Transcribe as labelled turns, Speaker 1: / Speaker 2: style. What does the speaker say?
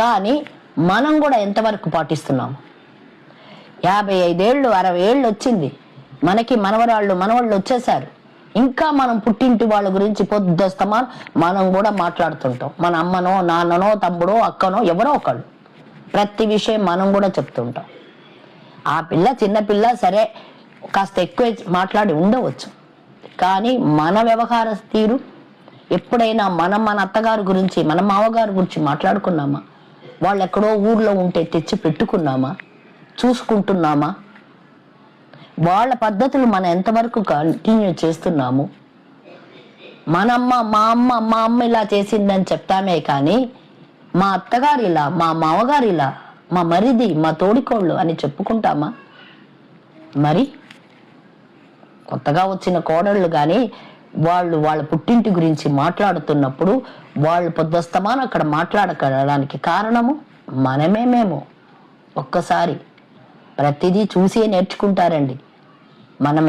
Speaker 1: కానీ మనం కూడా ఎంతవరకు పాటిస్తున్నాము? 55 ఏళ్ళు 60 ఏళ్ళు వచ్చింది, మనకి మనవాళ్ళు వచ్చేసారు, ఇంకా మనం పుట్టింటి వాళ్ళ గురించి పొద్దుస్తమా మనం కూడా మాట్లాడుతుంటాం. మన అమ్మనో నాన్ననో తమ్ముడో అక్కనో ఎవరో ఒకళ్ళు ప్రతి విషయం మనం కూడా చెప్తుంటాం. ఆ పిల్ల చిన్న పిల్ల సరే కాస్త ఎక్కువ మాట్లాడి ఉండవచ్చు, కానీ మన వ్యవహార తీరు ఎప్పుడైనా మన అత్తగారి గురించి మన మామగారి గురించి మాట్లాడుకున్నామా? వాళ్ళు ఎక్కడో ఊర్లో ఉంటే తెచ్చి పెట్టుకున్నామా? చూసుకుంటున్నామా? వాళ్ళ పద్ధతులు మనం ఎంతవరకు కంటిన్యూ చేస్తున్నాము? మా అమ్మ ఇలా చేసిందని చెప్తామే కానీ మా అత్తగారు ఇలా, మా మామగారు ఇలా, మా మరిది, మా తోడికోళ్ళు అని చెప్పుకుంటామా? మరి కొత్తగా వచ్చిన కోడళ్ళు కానీ వాళ్ళ పుట్టింటి గురించి మాట్లాడుతున్నప్పుడు వాళ్ళు పొద్దుస్తమాన అక్కడ మాట్లాడడానికి కారణము మేము. ఒక్కసారి ప్రతిదీ చూసే నేర్చుకుంటారండి. మనం